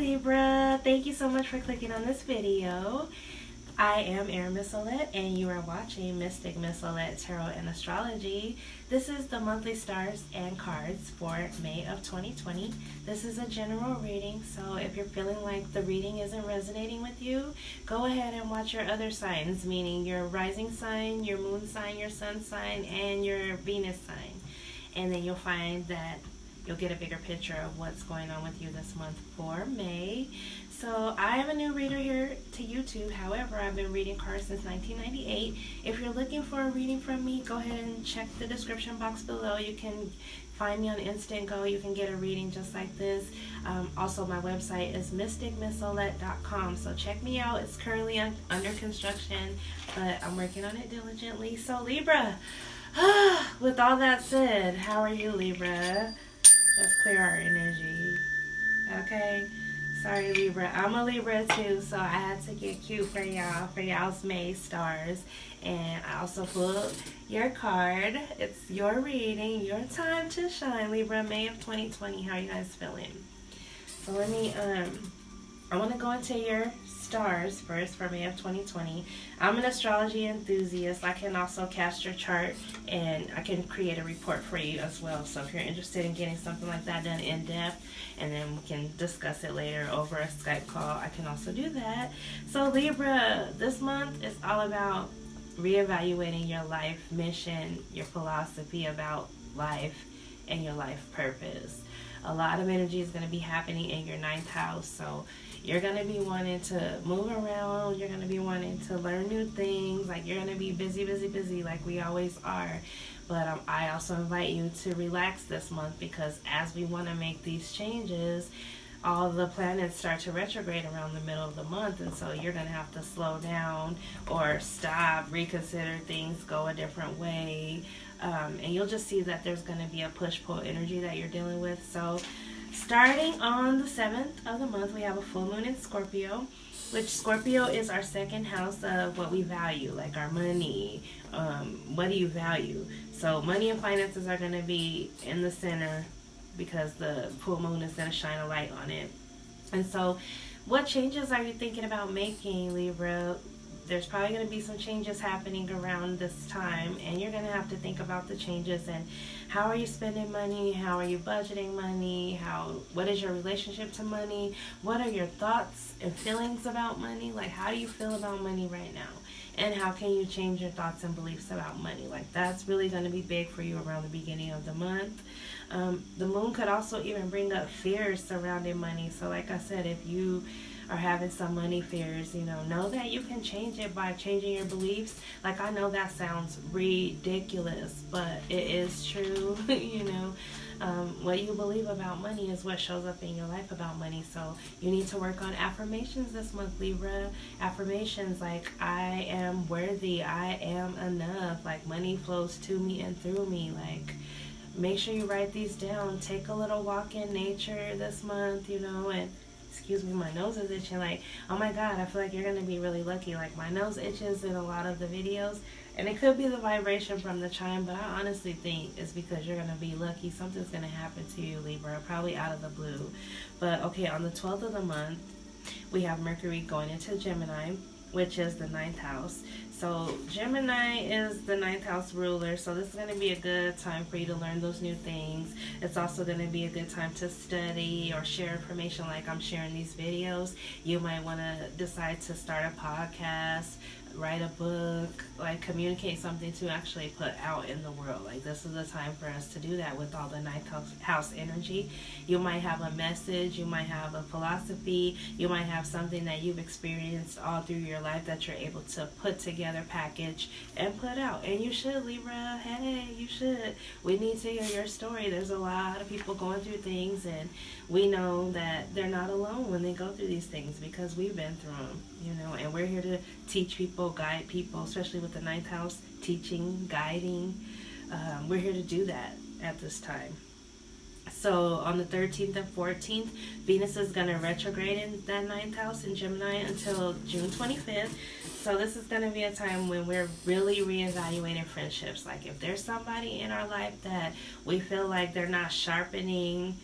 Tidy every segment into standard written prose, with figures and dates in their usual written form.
Libra, thank you so much for clicking on this video. I am Mizolette and you are watching Mystic Mizolette Tarot and Astrology. This is the monthly stars and cards for May of 2020. This is a general reading, so if you're feeling like the reading isn't resonating with you, go ahead and watch your other signs, meaning your rising sign, your moon sign, your sun sign, and your Venus sign. And then you'll find that you'll get a bigger picture of what's going on with you this month for May. So I am a new reader here to YouTube. However, I've been reading cards since 1998. If you're looking for a reading from me, go ahead and check the description box below. You can find me on Instant Go. You can get a reading just like this. Also, my website is mysticmizolette.com. So check me out. It's currently under construction, but I'm working on it diligently. So Libra, with all that said, how are you, Libra? Let's clear our energy. Okay. Sorry, Libra. I'm a Libra too, so I had to get cute for y'all, for y'all's May stars. And I also pulled your card. It's your reading, your time to shine, Libra, May of 2020. How are you guys feeling? So let me, I want to go into your stars first for May of 2020. I'm an astrology enthusiast. I can also cast your chart and I can create a report for you as well. So if you're interested in getting something like that done in depth, and then we can discuss it later over a Skype call, I can also do that. So Libra, this month is all about reevaluating your life mission, your philosophy about life, and your life purpose. A lot of energy is going to be happening in your 9th house, so you're going to be wanting to move around, you're going to be wanting to learn new things, like you're going to be busy like we always are. But I also invite you to relax this month, because as we want to make these changes, all the planets start to retrograde around the middle of the month, and so you're going to have to slow down or stop, reconsider things, go a different way. And you'll just see that there's going to be a push-pull energy that you're dealing with. So starting on the 7th of the month, we have a full moon in Scorpio, which Scorpio is our 2nd house of what we value, like our money. What do you value? So money and finances are going to be in the center, because the full moon is going to shine a light on it. And so what changes are you thinking about making, Libra? There's probably going to be some changes happening around this time, and you're going to have to think about the changes and how are you spending money, how are you budgeting money, what is your relationship to money, what are your thoughts and feelings about money, like how do you feel about money right now, and how can you change your thoughts and beliefs about money. Like that's really going to be big for you around the beginning of the month. The moon could also even bring up fears surrounding money. So like I said, if you are having some money fears, know that you can change it by changing your beliefs. Like, I know that sounds ridiculous, but it is true. What you believe about money is what shows up in your life about money. So you need to work on affirmations this month, Libra. Affirmations like, I am worthy, I am enough, like money flows to me and through me. Like, make sure you write these down. Take a little walk in nature this month, and excuse me, my nose is itching. Like, oh my God, I feel like you're going to be really lucky. Like, my nose itches in a lot of the videos, and it could be the vibration from the chime, but I honestly think it's because you're going to be lucky. Something's going to happen to you, Libra, probably out of the blue. But okay, on the 12th of the month, we have Mercury going into Gemini, which is the 9th house. So Gemini is the 9th house ruler, so this is going to be a good time for you to learn those new things. It's also going to be a good time to study or share information like I'm sharing these videos. You might want to decide to start a podcast, write a book, like communicate something to actually put out in the world. Like, this is the time for us to do that with all the 9th house energy. You might have a message, you might have a philosophy, you might have something that you've experienced all through your life that you're able to put together, package, and put out. And you should, Libra. Hey, you should. We need to hear your story. There's a lot of people going through things, and we know that they're not alone when they go through these things, because we've been through them, and we're here to teach people, guide people, especially with the 9th house, teaching, guiding. We're here to do that at this time. So on the 13th and 14th, Venus is going to retrograde in that 9th house in Gemini until June 25th. So this is going to be a time when we're really reevaluating friendships. Like, if there's somebody in our life that we feel like they're not sharpening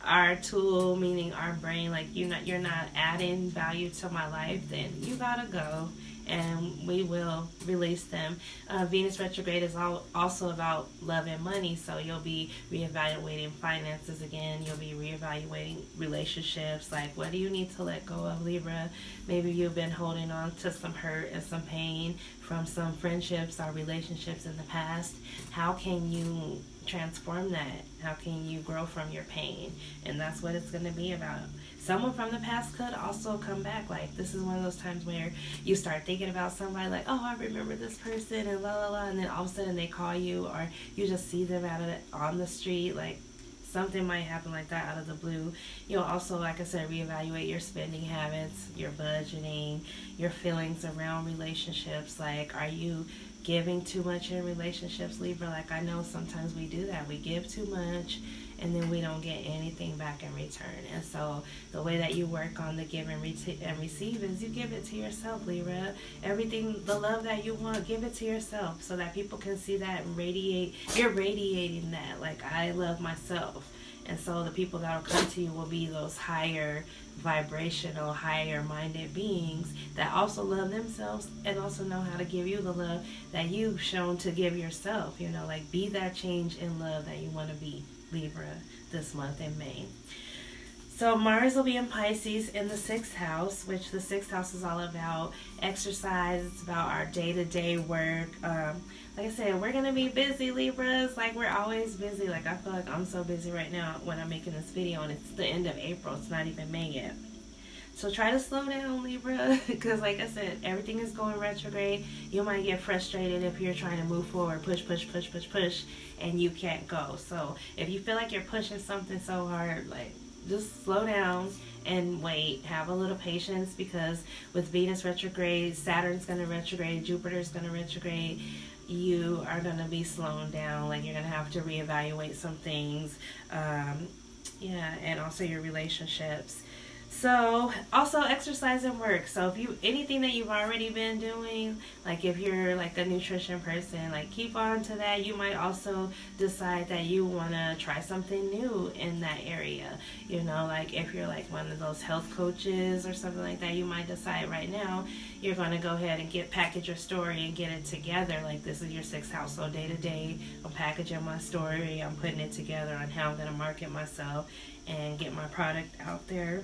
our tool, meaning our brain, like you're not adding value to my life, then you gotta go, and we will release them. Venus retrograde is also about love and money, so you'll be reevaluating finances again. You'll be reevaluating relationships, like what do you need to let go of, Libra? Maybe you've been holding on to some hurt and some pain from some friendships or relationships in the past. How can you transform that? How can you grow from your pain? And that's what it's going to be about. Someone from the past could also come back. Like, this is one of those times where you start thinking about somebody, like, oh, I remember this person, and la la la, and then all of a sudden they call you, or you just see them on the street. Like, something might happen like that out of the blue. You'll also, like I said, reevaluate your spending habits, your budgeting, your feelings around relationships. Like, are you giving too much in relationships, Libra? Like, I know sometimes we do that. We give too much, and then we don't get anything back in return. And so the way that you work on the give and receive is you give it to yourself, Libra. Everything, the love that you want, give it to yourself, so that people can see that and radiate. You're radiating that. Like, I love myself. And so the people that will come to you will be those higher vibrational, higher minded beings that also love themselves and also know how to give you the love that you've shown to give yourself. You know, like, be that change in love that you want to be, Libra, this month in May. So Mars will be in Pisces in the 6th house, which the 6th house is all about exercise. It's about our day-to-day work. Like I said, we're going to be busy, Libras. Like, we're always busy. Like, I feel like I'm so busy right now when I'm making this video, and it's the end of April. It's not even May yet. So try to slow down, Libra, because like I said, everything is going retrograde. You might get frustrated if you're trying to move forward, push, and you can't go. So if you feel like you're pushing something so hard, like, just slow down and wait. Have a little patience, because with Venus retrograde, Saturn's going to retrograde, Jupiter's going to retrograde. You are going to be slowing down. Like, you're going to have to reevaluate some things. And also your relationships. So also exercise and work. So if anything that you've already been doing, like if you're like a nutrition person, like keep on to that. You might also decide that you want to try something new in that area. You know, like if you're like one of those health coaches or something like that, you might decide right now you're going to go ahead and package your story and get it together. Like, this is your 6th house. So day to day, I'm packaging my story. I'm putting it together on how I'm going to market myself and get my product out there.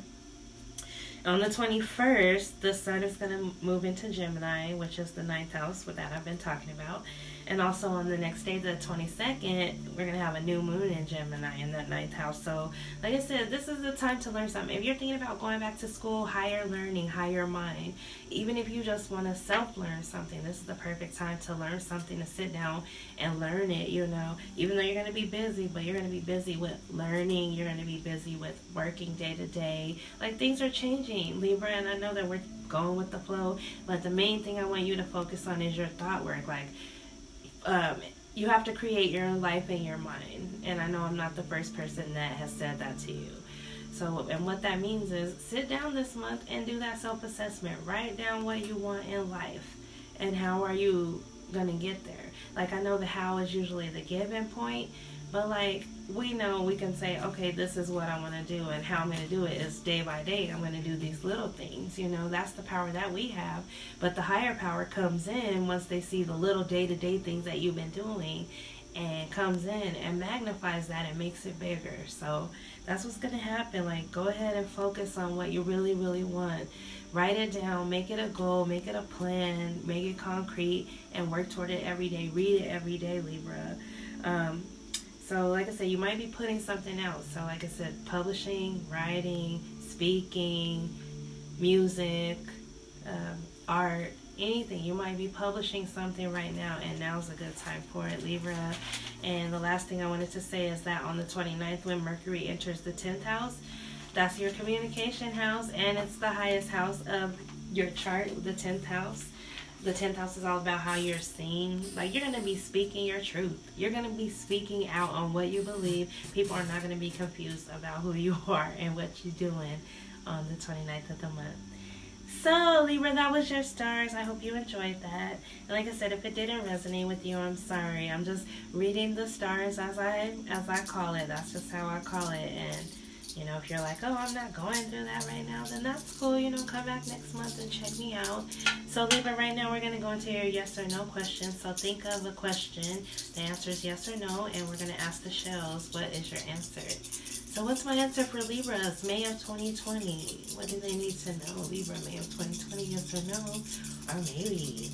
On the 21st, the sun is going to move into Gemini, which is the 9th house, with that I've been talking about. And also on the next day, the 22nd, we're going to have a new moon in Gemini in that 9th house. So, like I said, this is the time to learn something. If you're thinking about going back to school, higher learning, higher mind, even if you just want to self-learn something, this is the perfect time to learn something, to sit down and learn it, you know. Even though you're going to be busy, but you're going to be busy with learning. You're going to be busy with working day to day. Like, things are changing, Libra, and I know that we're going with the flow, but the main thing I want you to focus on is your thought work. Like, you have to create your life in your mind. And I know I'm not the first person that has said that to you. So, and what that means is sit down this month and do that self-assessment. Write down what you want in life and how are you going to get there. Like, I know the how is usually the given point, but like, we know we can say, okay, this is what I want to do, and how I'm going to do it is day by day. I'm going to do these little things, you know. That's the power that we have. But the higher power comes in once they see the little day-to-day things that you've been doing, and comes in and magnifies that and makes it bigger. So that's what's going to happen. Like, go ahead and focus on what you really, really want. Write it down, make it a goal, make it a plan, make it concrete, and work toward it every day. Read it every day, Libra. So like I said, you might be putting something out. So like I said, publishing, writing, speaking, music, art, anything. You might be publishing something right now, and now's a good time for it, Libra. And the last thing I wanted to say is that on the 29th, when Mercury enters the 10th house, that's your communication house, and it's the highest house of your chart, the 10th house. The 10th house is all about how you're seen. Like, you're going to be speaking your truth. You're going to be speaking out on what you believe. People are not going to be confused about who you are and what you're doing on the 29th of the month. So, Libra, that was your stars. I hope you enjoyed that. And like I said, if it didn't resonate with you, I'm sorry. I'm just reading the stars as I call it. That's just how I call it. And You know, if you're like, oh, I'm not going through that right now, then that's cool. You know, come back next month and check me out. So Libra, right now we're going to go into your yes or no question. So think of a question. The answer is yes or no, and we're going to ask the shells, what is your answer? So what's my answer for Libras, May of 2020? What do they need to know? Libra, May of 2020, yes or no? Or maybe.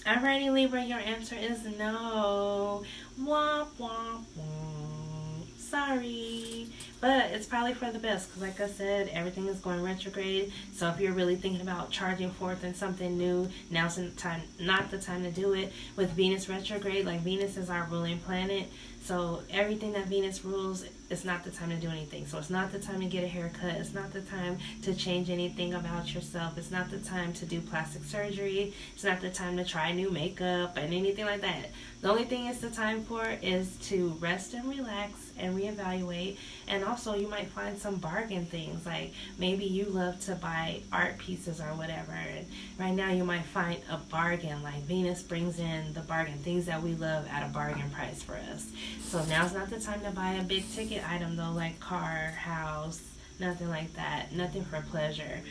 Alrighty, Libra, your answer is no. Womp, womp, womp. Sorry. But it's probably for the best because, like I said, everything is going retrograde. So if you're really thinking about charging forth in something new, now's the time, not the time to do it. With Venus retrograde, like Venus is our ruling planet. So everything that Venus rules, it's not the time to do anything. So it's not the time to get a haircut. It's not the time to change anything about yourself. It's not the time to do plastic surgery. It's not the time to try new makeup and anything like that. The only thing it's the time for is to rest and relax and reevaluate. And also you might find some bargain things, like maybe you love to buy art pieces or whatever, and right now you might find a bargain. Like Venus brings in the bargain, things that we love at a bargain price for us. So now's not the time to buy a big ticket item though, like car, house, nothing like that, nothing for pleasure.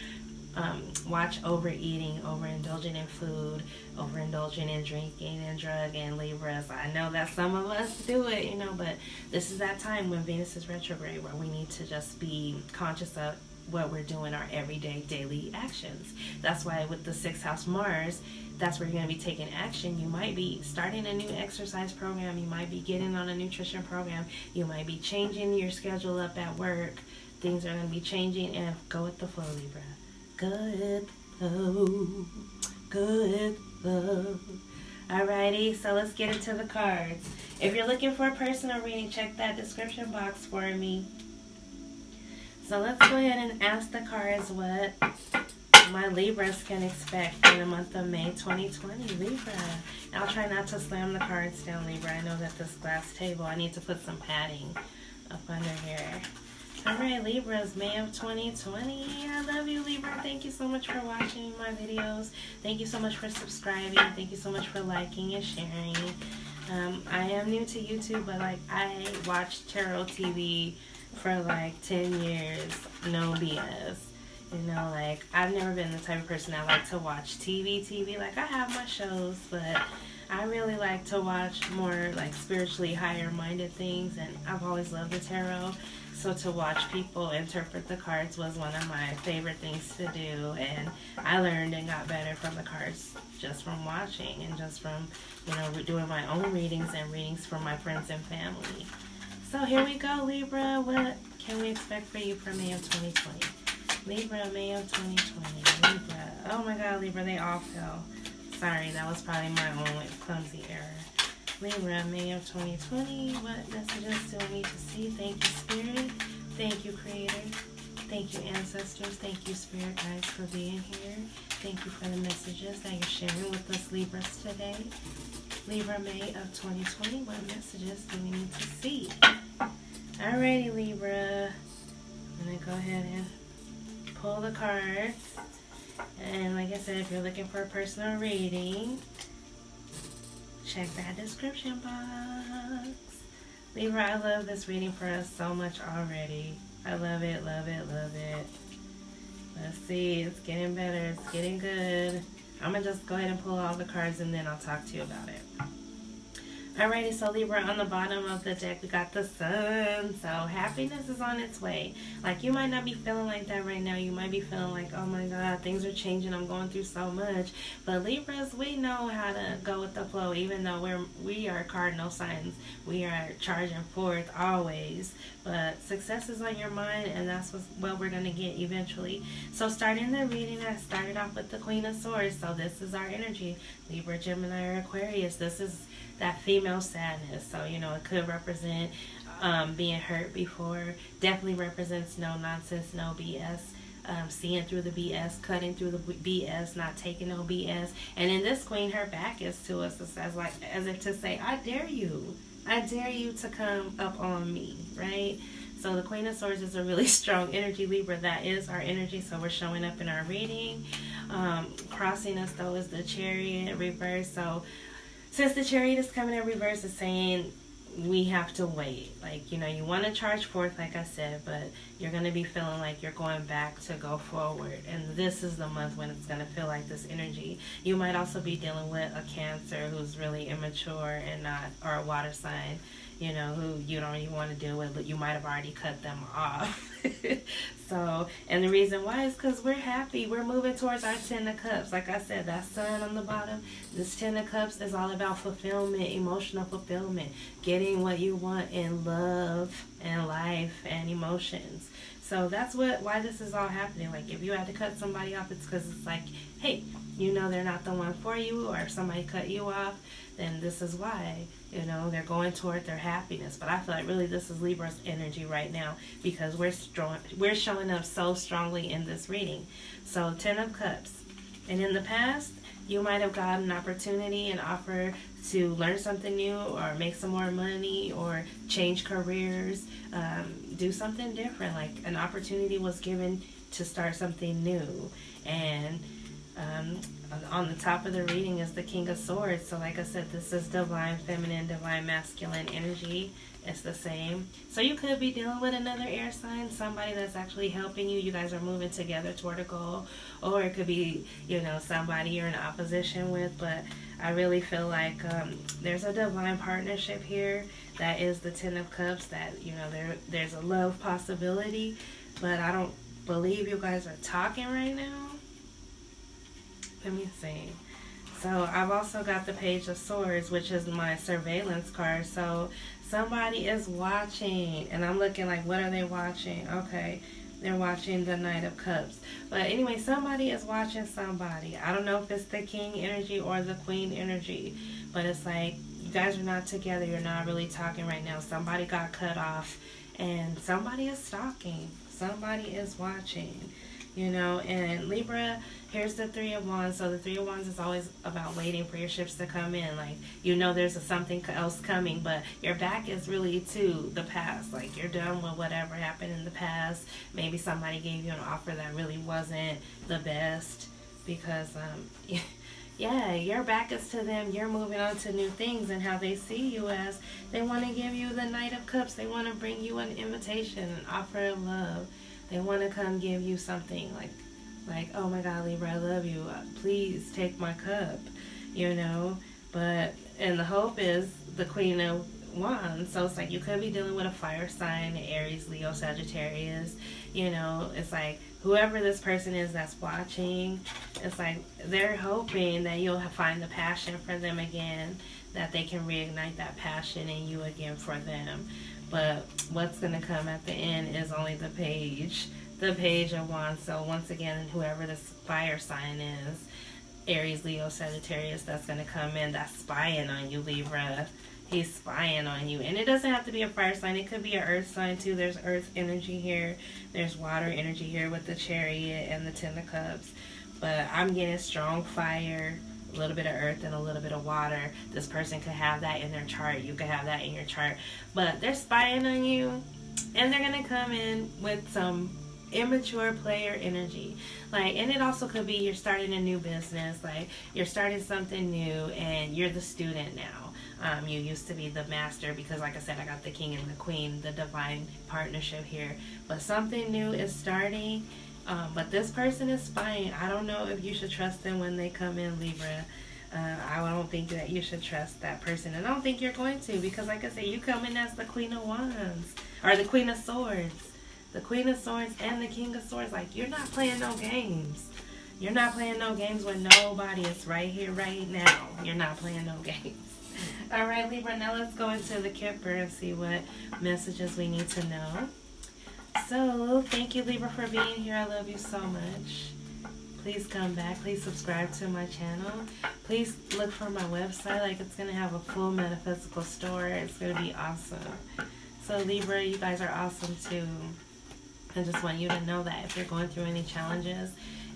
Watch overeating, overindulging in food, overindulging in drinking and drugging, Libras. I know that some of us do it, you know, but this is that time when Venus is retrograde where we need to just be conscious of what we're doing, our everyday, daily actions. That's why with the 6th house Mars, that's where you're going to be taking action. You might be starting a new exercise program. You might be getting on a nutrition program. You might be changing your schedule up at work. Things are going to be changing, and go with the flow, Libra. Good flow, good flow. Alrighty, so let's get into the cards. If you're looking for a personal reading, check that description box for me. So let's go ahead and ask the cards what my Libras can expect in the month of May 2020. Libra. I'll try not to slam the cards down, Libra. I know that this glass table, I need to put some padding up under here. Alright, Libras, May of 2020. I love you, Libra. Thank you so much for watching my videos. Thank you so much for subscribing. Thank you so much for liking and sharing. I am new to YouTube, but like I watched Tarot TV for like 10 years. No BS. You know, like I've never been the type of person that like to watch TV. Like I have my shows, but I really like to watch more like spiritually higher minded things, and I've always loved the tarot. So to watch people interpret the cards was one of my favorite things to do, and I learned and got better from the cards just from watching and just from, you know, doing my own readings and readings for my friends and family. So here we go, Libra. What can we expect for you for May of 2020? Libra, May of 2020. Libra. Oh my God, Libra, they all fell. Sorry, that was probably my own clumsy error. Libra, May of 2020. What messages do I need to see? Thank you, Spirit. Thank you, Creator. Thank you, Ancestors. Thank you, Spirit Guides, for being here. Thank you for the messages that you're sharing with us, Libras, today. Libra, May of 2020. What messages do we need to see? Alrighty, Libra. I'm going to go ahead and pull the cards. And like I said, if you're looking for a personal reading, check that description box. Libra, I love this reading for us so much already. I love it, love it, love it. Let's see, it's getting better, it's getting good. I'm going to just go ahead and pull all the cards and then I'll talk to you about it. Alrighty, so Libra, on the bottom of the deck, we got the Sun. So happiness is on its way. Like, you might not be feeling like that right now. You might be feeling like, oh my God, things are changing. I'm going through so much. But Libras, we know how to go with the flow, even though we are cardinal signs. We are charging forth always. But success is on your mind, and that's what we're going to get eventually. So starting the reading, I started off with the Queen of Swords. So this is our energy. Libra, Gemini, or Aquarius. This is that female sadness. So, you know, it could represent being hurt before. Definitely represents no nonsense, no BS. Seeing through the BS, cutting through the BS, not taking no BS. And in this queen, her back is to us. It's as if to say, I dare you. I dare you to come up on me, right? So the Queen of Swords is a really strong energy, Libra. That is our energy, so we're showing up in our reading. Crossing us, though, is the Chariot reverse. So since the Chariot is coming in reverse, it's saying we have to wait. Like, you know, you want to charge forth, like I said, but you're going to be feeling like you're going back to go forward. And this is the month when it's going to feel like this energy. You might also be dealing with a Cancer who's really immature and not, or a water sign, you know, who you don't even want to deal with, but you might have already cut them off. So, and the reason why is because we're happy. We're moving towards our 10 of Cups. Like I said, that sun on the bottom, this 10 of Cups is all about fulfillment, emotional fulfillment, getting what you want in love and life and emotions. So that's why this is all happening. Like, if you had to cut somebody off, it's because it's like, hey, you know they're not the one for you, or if somebody cut you off, then this is why. You know, they're going toward their happiness. But I feel like really this is Libra's energy right now, because we're showing up so strongly in this reading. So 10 of Cups. And in the past, you might have gotten an opportunity, an offer to learn something new, or make some more money, or change careers, do something different. Like, an opportunity was given to start something new. And on the top of the reading is the King of Swords. So like I said, this is divine feminine, divine masculine energy. It's the same. So you could be dealing with another air sign, somebody that's actually helping you. You guys are moving together toward a goal. Or it could be, you know, somebody you're in opposition with. But I really feel like there's a divine partnership here. That is the 10 of Cups. That, you know, there's a love possibility. But I don't believe you guys are talking right now. Let me see. So I've also got the Page of Swords, which is my surveillance card. So somebody is watching, and I'm looking like, what are they watching? Okay, they're watching the Knight of Cups. But anyway, somebody is watching somebody. I don't know if it's the King energy or the Queen energy, but it's like, you guys are not together. You're not really talking right now. Somebody got cut off, and somebody is stalking. Somebody is watching. You know, and Libra, here's the 3 of Wands. So the 3 of Wands is always about waiting for your ships to come in. Like, you know there's something else coming, but your back is really to the past. Like, you're done with whatever happened in the past. Maybe somebody gave you an offer that really wasn't the best, because, yeah, your back is to them. You're moving on to new things, and how they see you as, they want to give you the Knight of Cups. They want to bring you an invitation, an offer of love. They want to come give you something like, oh my God, Libra, I love you. Please take my cup, you know. But, and the hope is the Queen of Wands. So it's like, you could be dealing with a fire sign, Aries, Leo, Sagittarius. You know, it's like, whoever this person is that's watching, it's like, they're hoping that you'll find the passion for them again, that they can reignite that passion in you again for them. But what's going to come at the end is only the Page of Wands. So once again, whoever this fire sign is, Aries, Leo, Sagittarius, that's going to come in, that's spying on you, Libra. He's spying on you. And it doesn't have to be a fire sign. It could be an earth sign too. There's earth energy here. There's water energy here with the Chariot and the 10 of Cups. But I'm getting strong fire, a little bit of earth, and a little bit of water. This person could have that in their chart. You could have that in your chart. But they're spying on you, and they're going to come in with some immature player energy. Like, and it also could be you're starting a new business. Like, you're starting something new, and you're the student now. You used to be the master, because like I said, I got the King and the Queen, the divine partnership here. But something new is starting. But this person is spying. I don't know if you should trust them when they come in, Libra. I don't think that you should trust that person. And I don't think you're going to, because like I said, you come in as the Queen of Wands, or the Queen of Swords. The Queen of Swords and the King of Swords. Like, you're not playing no games. You're not playing no games when nobody is right here, right now. You're not playing no games. All right, Libra, now let's go into the Kipper and see what messages we need to know. So, thank you, Libra, for being here. I love you so much. Please come back. Please subscribe to my channel. Please look for my website. Like, it's going to have a full metaphysical store. It's going to be awesome. So, Libra, you guys are awesome, too. I just want you to know that if you're going through any challenges,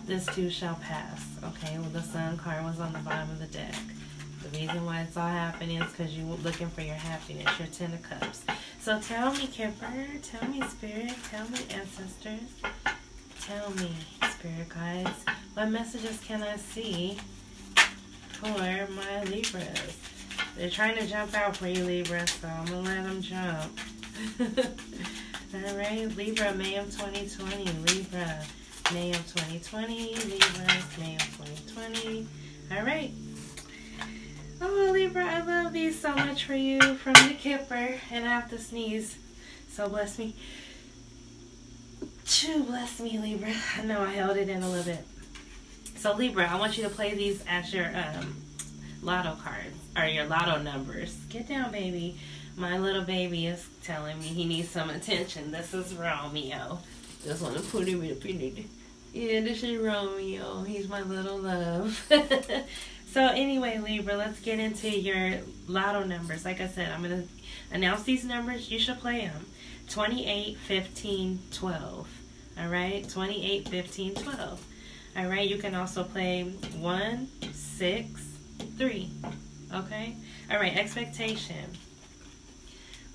this too shall pass. Okay, well, the Sun card was on the bottom of the deck. The reason why it's all happening is because you're looking for your happiness, your 10 of Cups. So tell me, Kipper, tell me, Spirit, tell me, Ancestors, tell me, Spirit Guides, what messages can I see for my Libras? They're trying to jump out for you, Libra, so I'm going to let them jump. All right, Libra, May of 2020. Libra, May of 2020. Libra, May of 2020. All right. Oh, Libra, I love these so much for you from the Kipper. And I have to sneeze. So bless me. Bless me, Libra. I know I held it in a little bit. So, Libra, I want you to play these as your lotto cards. Or your lotto numbers. Get down, baby. My little baby is telling me he needs some attention. This is Romeo. Just want to put him up in it. Yeah, this is Romeo. He's my little love. So anyway, Libra, let's get into your lotto numbers. Like I said, I'm going to announce these numbers. You should play them. 28, 15, 12. All right? 28, 15, 12. All right? You can also play 1, 6, 3. Okay? All right, expectation.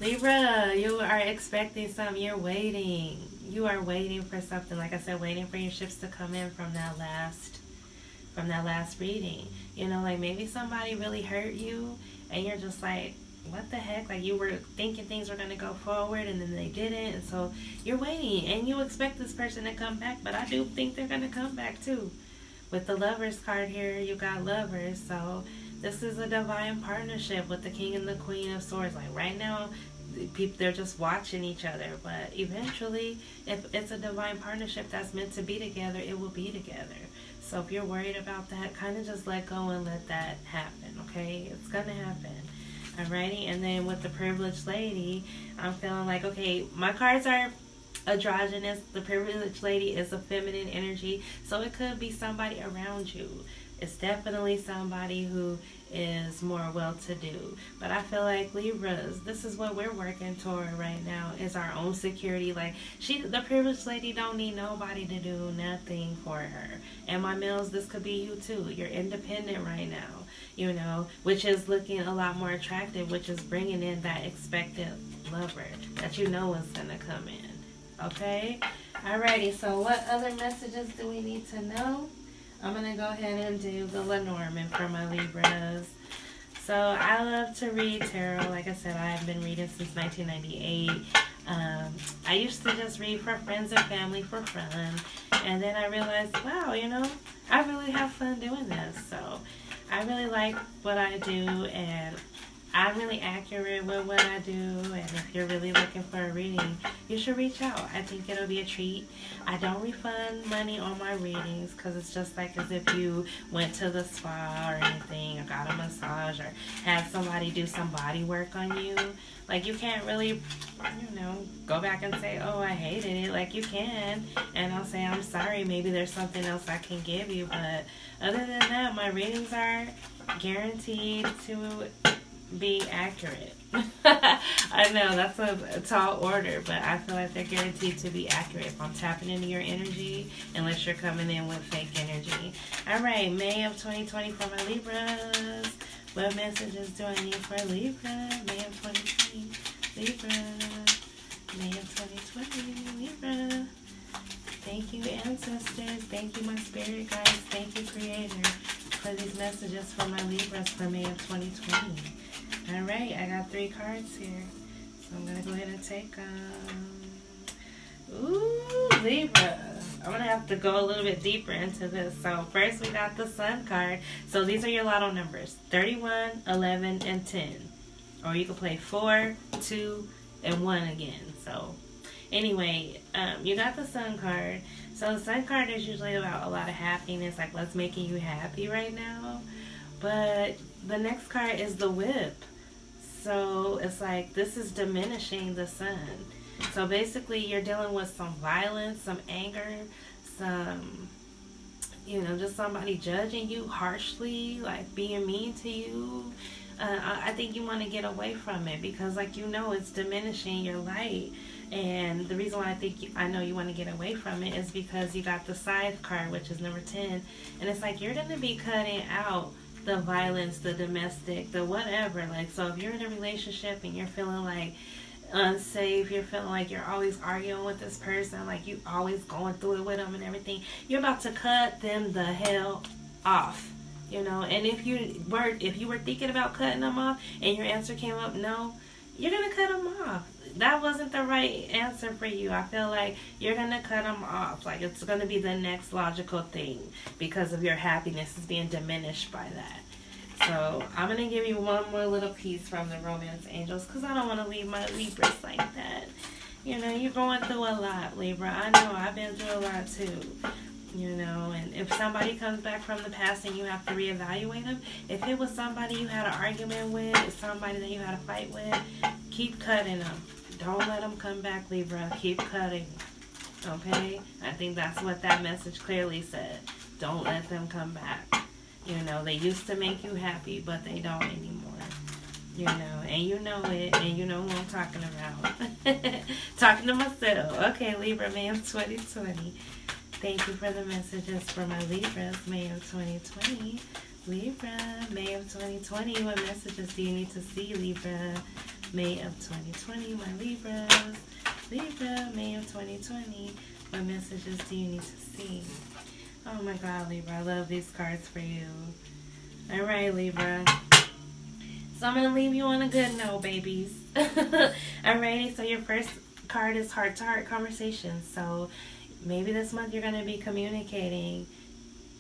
Libra, you are expecting something. You're waiting. You are waiting for something. Like I said, waiting for your shifts to come in from that last reading. You know, like maybe somebody really hurt you and you're just like, what the heck? Like you were thinking things were going to go forward and then they didn't. And so you're waiting and you expect this person to come back. But I do think they're going to come back too. With the Lovers card here, you got Lovers. So this is a divine partnership with the King and the Queen of Swords. Like right now, people, they're just watching each other. But eventually, if it's a divine partnership that's meant to be together, it will be together. So if you're worried about that, kind of just let go and let that happen, okay? It's going to happen. Alrighty? And then with the Privileged Lady, I'm feeling like, okay, my cards are androgynous. The Privileged Lady is a feminine energy. So it could be somebody around you. It's definitely somebody who is more well-to-do. But I feel like Libras, this is what we're working toward right now, is our own security. Like, the Privileged Lady don't need nobody to do nothing for her. And my males, this could be you too. You're independent right now, you know, which is looking a lot more attractive, which is bringing in that expected lover that you know is going to come in. Okay? Alrighty, so what other messages do we need to know? I'm going to go ahead and do the Lenormand for my Libras. So I love to read tarot. Like I said, I have been reading since 1998. I used to just read for friends and family for fun. And then I realized, wow, you know, I really have fun doing this. So I really like what I do, and I'm really accurate with what I do. And if you're really looking for a reading, you should reach out. I think it'll be a treat. I don't refund money on my readings because it's just like as if you went to the spa or anything or got a massage or had somebody do some body work on you. Like, you can't really, you know, go back and say, oh, I hated it. Like, you can. And I'll say, I'm sorry. Maybe there's something else I can give you. But other than that, my readings are guaranteed to be accurate. I know that's a tall order, but I feel like they're guaranteed to be accurate if I'm tapping into your energy, unless you're coming in with fake energy. Alright, May of 2020 for my Libras. What messages do I need for Libra? May of 2020 Libra. May of 2020 Libra. Thank you, ancestors. Thank you, my spirit guides. Thank you, creator, for these messages for my Libras for May of 2020. Alright, I got 3 cards here. So I'm going to go ahead and take them. Ooh, Libra. I'm going to have to go a little bit deeper into this. So first we got the Sun card. So these are your lotto numbers. 31, 11, and 10. Or you can play 4, 2, and 1 again. So anyway, you got the Sun card. So the Sun card is usually about a lot of happiness. Like, what's making you happy right now. But the next card is the Whip. So it's like this is diminishing the Sun. So basically you're dealing with some violence, some anger, some, you know, just somebody judging you harshly, like being mean to you. I think you want to get away from it because, like, you know, it's diminishing your light. And the reason why I know you want to get away from it is because you got the Scythe card, which is number 10. And it's like you're going to be cutting out the violence, the domestic, the whatever. Like, so if you're in a relationship and you're feeling like unsafe, you're feeling like you're always arguing with this person, like you always going through it with them and everything, you're about to cut them the hell off. You know, and if you were thinking about cutting them off and your answer came up no, you're gonna cut them off. That wasn't the right answer for you. I feel like you're gonna cut them off. Like it's gonna be the next logical thing because of your happiness is being diminished by that. So I'm gonna give you one more little piece from the romance angels because I don't want to leave my Libras like that. You know, you're going through a lot, Libra. I know I've been through a lot too. You know, and if somebody comes back from the past and you have to reevaluate them, if it was somebody you had an argument with, somebody that you had a fight with, keep cutting them. Don't let them come back, Libra. Keep cutting. Okay? I think that's what that message clearly said. Don't let them come back. You know, they used to make you happy, but they don't anymore. You know, and you know it, and you know who I'm talking about. Talking to myself. Okay, Libra, May of 2020. Thank you for the messages for my Libras, May of 2020. Libra, May of 2020. What messages do you need to see, Libra? May of 2020, my Libras. Libra, May of 2020. What messages do you need to see? Oh my God, Libra, I love these cards for you. All right, Libra. So I'm going to leave you on a good note, babies. Alrighty, so your first card is heart-to-heart conversations. So maybe this month you're going to be communicating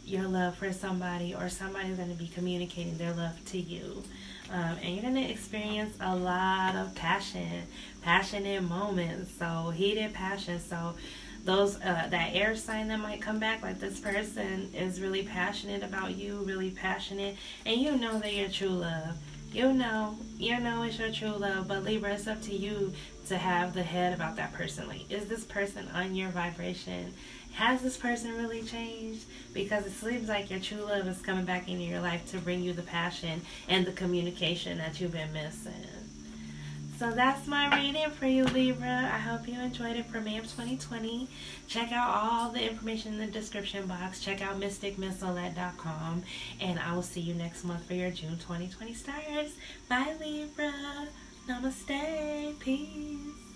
your love for somebody, or somebody's going to be communicating their love to you. And you're going to experience a lot of passionate moments. So heated passion. So those that air sign that might come back, like this person is really passionate about you, really passionate, and you know they're your true love. You know it's your true love, but Libra, it's up to you to have the head about that person. Like, is this person on your vibration? Has this person really changed? Because it seems like your true love is coming back into your life to bring you the passion and the communication that you've been missing. So that's my reading for you, Libra. I hope you enjoyed it for May of 2020. Check out all the information in the description box. Check out mysticmizolette.com. And I will see you next month for your June 2020 stars. Bye, Libra. Namaste. Peace.